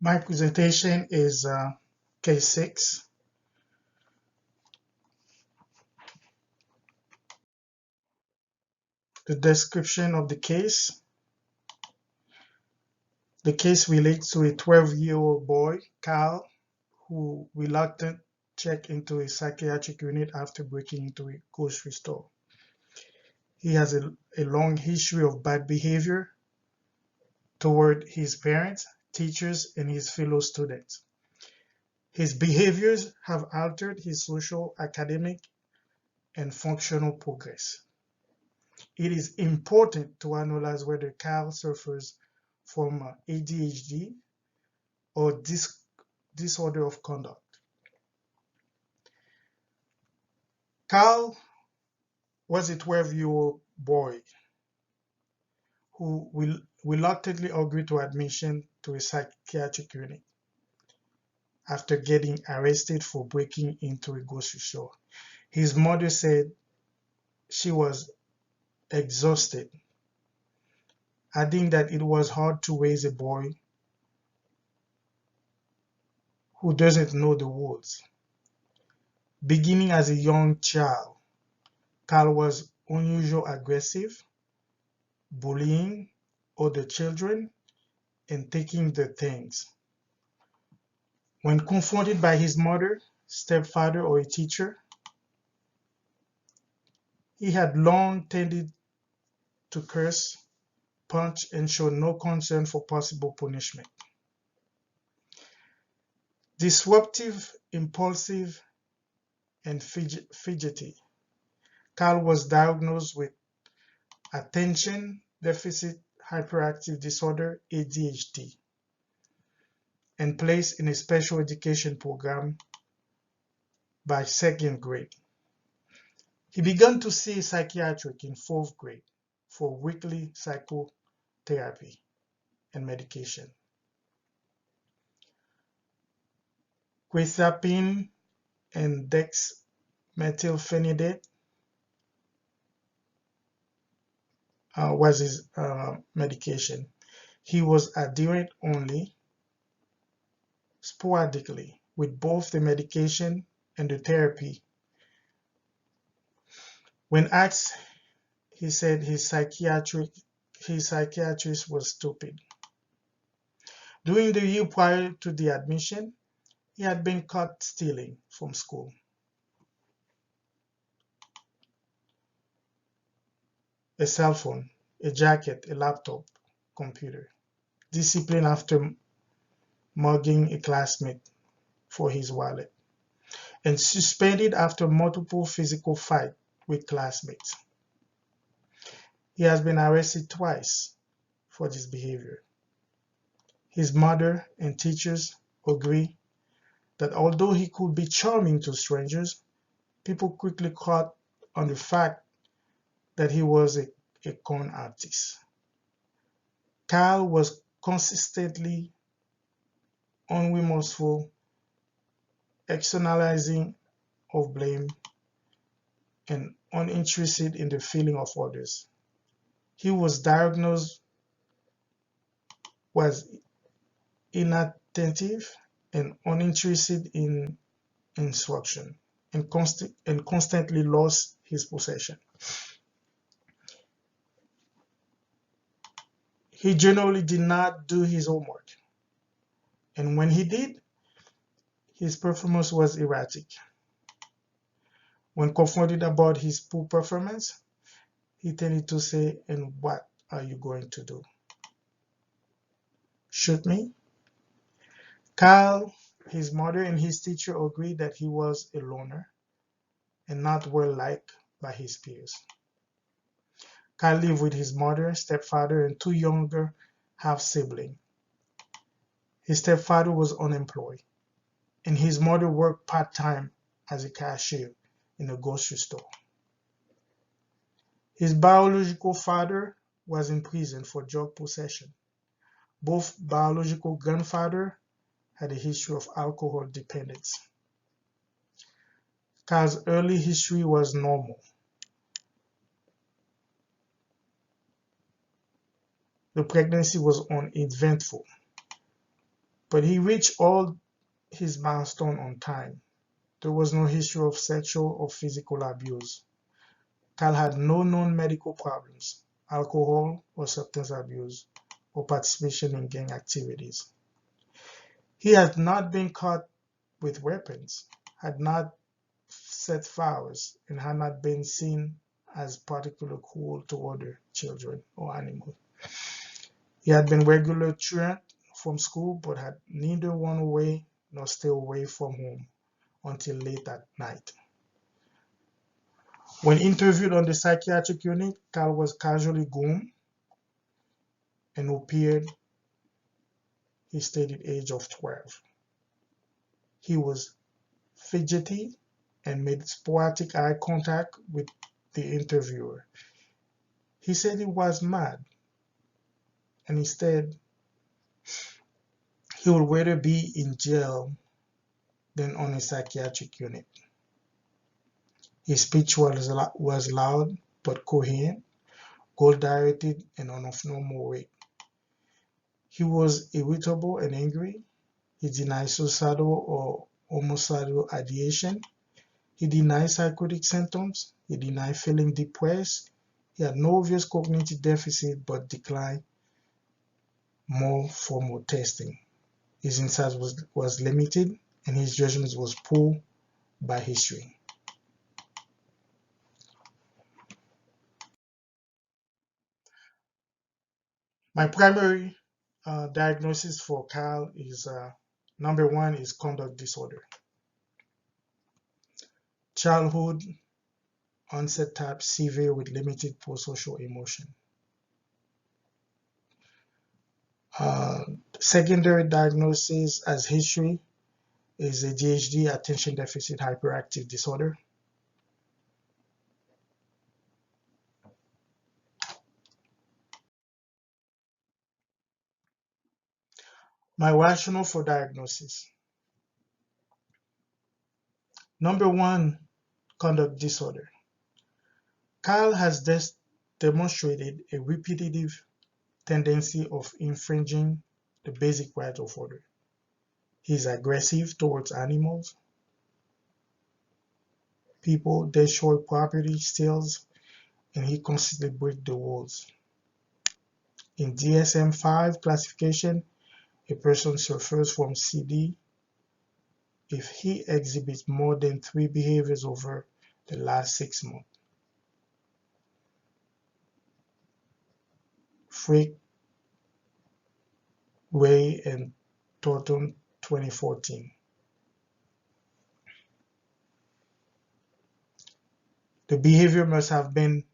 My presentation is case 6. The description of the case. The case relates to a 12-year-old boy, Carl, who reluctantly checked into a psychiatric unit after breaking into a grocery store. He has a long history of bad behavior toward his parents, teachers, and his fellow students. His behaviors have altered his social, academic, and functional progress. It is important to analyze whether Carl suffers from ADHD or disorder of conduct. Carl was a 12-year-old boy who reluctantly agreed to admission to a psychiatric unit after getting arrested for breaking into a grocery store. His mother said she was exhausted, adding that it was hard to raise a boy who doesn't know the rules. Beginning as a young child, Carl was unusually aggressive, bullying other children, and taking their things. When confronted by his mother, stepfather, or a teacher, he had long tended to curse, punch, and show no concern for possible punishment. Disruptive, impulsive, and fidgety, Carl was diagnosed with attention deficit hyperactive disorder, ADHD, and placed in a special education program by 2nd grade. He began to see a psychiatrist in 4th grade for weekly psychotherapy and medication. Quetiapine and dexmethylphenidate was his medication. He was adherent only sporadically with both the medication and the therapy. When asked, he said his psychiatrist was stupid. During the year prior to the admission, he had been caught stealing from school. A cell phone, a jacket, a laptop, computer. Disciplined after mugging a classmate for his wallet. And suspended after multiple physical fights with classmates. He has been arrested twice for this behavior. His mother and teachers agree that although he could be charming to strangers, people quickly caught on the fact that he was a con artist. Carl was consistently unremorseful, externalizing of blame, and uninterested in the feeling of others. He was diagnosed as inattentive and uninterested in instruction, and constantly lost his possession. He generally did not do his homework, and when he did, his performance was erratic. When confronted about his poor performance, he tended to say, "And what are you going to do? Shoot me?" Carl, his mother, and his teacher agreed that he was a loner and not well liked by his peers. Carl lived with his mother, stepfather, and 2 younger half-siblings. His stepfather was unemployed, and his mother worked part-time as a cashier in a grocery store. His biological father was in prison for drug possession. Both biological grandfathers had a history of alcohol dependence. Carl's early history was normal. The pregnancy was uneventful. but he reached all his milestones on time. There was no history of sexual or physical abuse. Kyle had no known medical problems, alcohol or substance abuse, or participation in gang activities. He had not been caught with weapons, had not set fires, and had not been seen as particularly cruel to other children or animals. He had been regular truant from school, but had neither run away nor stayed away from home until late at night. When interviewed on the psychiatric unit, Kyle was casually glum and appeared his stated age of 12. He was fidgety and made sporadic eye contact with the interviewer. He said he was mad, and instead he would rather be in jail than on a psychiatric unit. His speech was loud but coherent, goal-directed, and of normal rate. He was irritable and angry. He denied suicidal or homicidal ideation. He denied psychotic symptoms. He denied feeling depressed. He had no obvious cognitive deficit but declined more formal testing. His insight was limited and his judgment was poor by history. My primary diagnosis for Kyle is number one is conduct disorder. Childhood onset type severe with limited prosocial emotion. Secondary diagnosis as history is ADHD, attention deficit hyperactive disorder. My rationale for diagnosis. Number one, conduct disorder. Kyle has demonstrated a repetitive tendency of infringing the basic right of order. He is aggressive towards animals, people, destroy property, steals, and he constantly breaks the rules. In DSM-5 classification, a person suffers from CD if he exhibits more than 3 behaviors over the last 6 months. Frick, Ray, and Thornton, 2014. The behavior must have been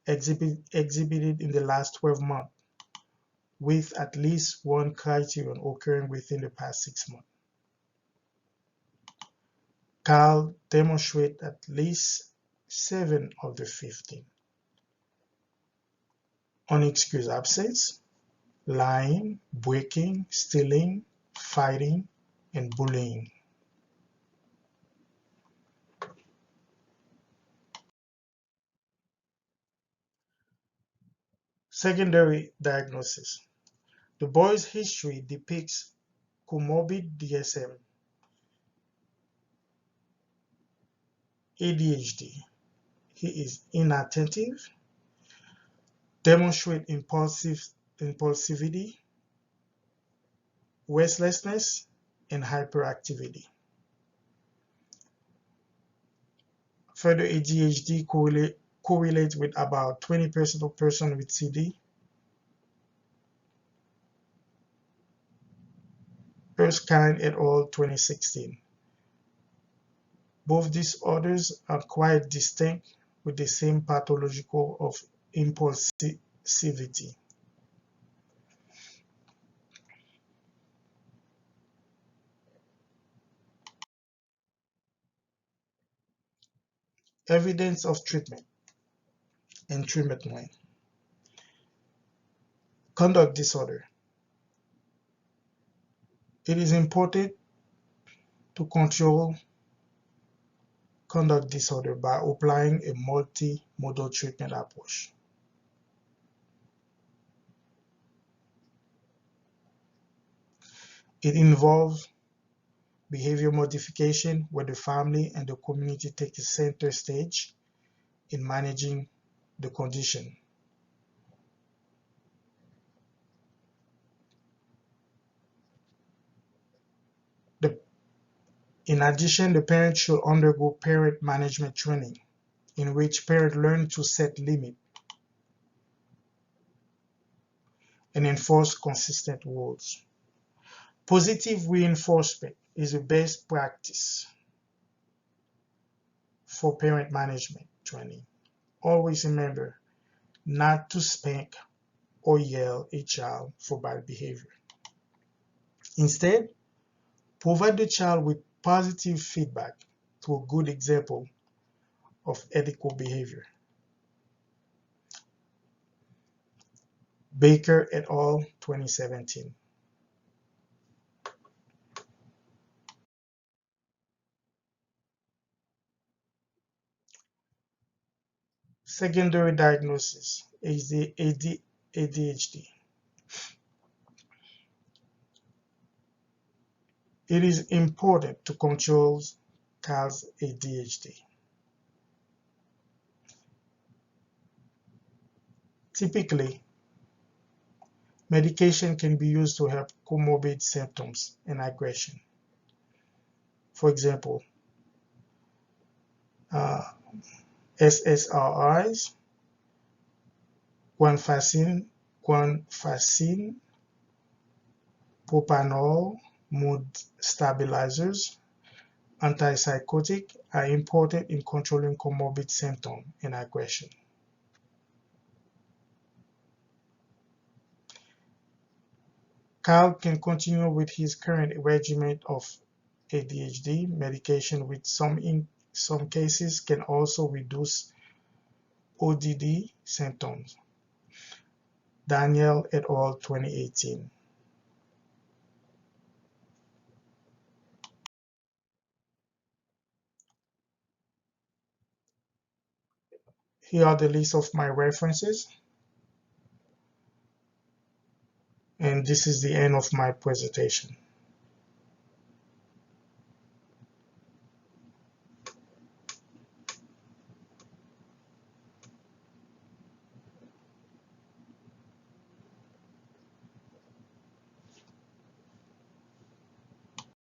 exhibited in the last 12 months, with at least one criterion occurring within the past 6 months. Kyle demonstrated at least 7 of the 15. Unexcused absence, lying, breaking, stealing, fighting, and bullying. Secondary diagnosis. The boy's history depicts comorbid DSM, ADHD. He is inattentive, demonstrates impulsivity, restlessness, and hyperactivity. Further, ADHD correlates with about 20% of persons with CD. Erskine et al. 2016. Both disorders are quite distinct with the same pathological of impulsivity. Evidence of treatment and treatment plan. Conduct disorder. It is important to control conduct disorder by applying a multimodal treatment approach. It involves behavior modification where the family and the community take a center stage in managing the condition. In addition, the parent should undergo parent management training, in which parents learn to set limits and enforce consistent rules. Positive reinforcement is the best practice for parent management training. Always remember not to spank or yell a child for bad behavior. Instead, provide the child with positive feedback through a good example of ethical behavior. Baker et al., 2017. Secondary diagnosis is the ADHD. It is important to control child's ADHD. Typically, medication can be used to help comorbid symptoms and aggression. For example, SSRIs, guanfacine, propanol, mood stabilizers, antipsychotic are important in controlling comorbid symptoms and aggression. Kyle can continue with his current regimen of ADHD medication, which in some cases can also reduce ODD symptoms. Daniel et al., 2018. Here are the list of my references, and this is the end of my presentation.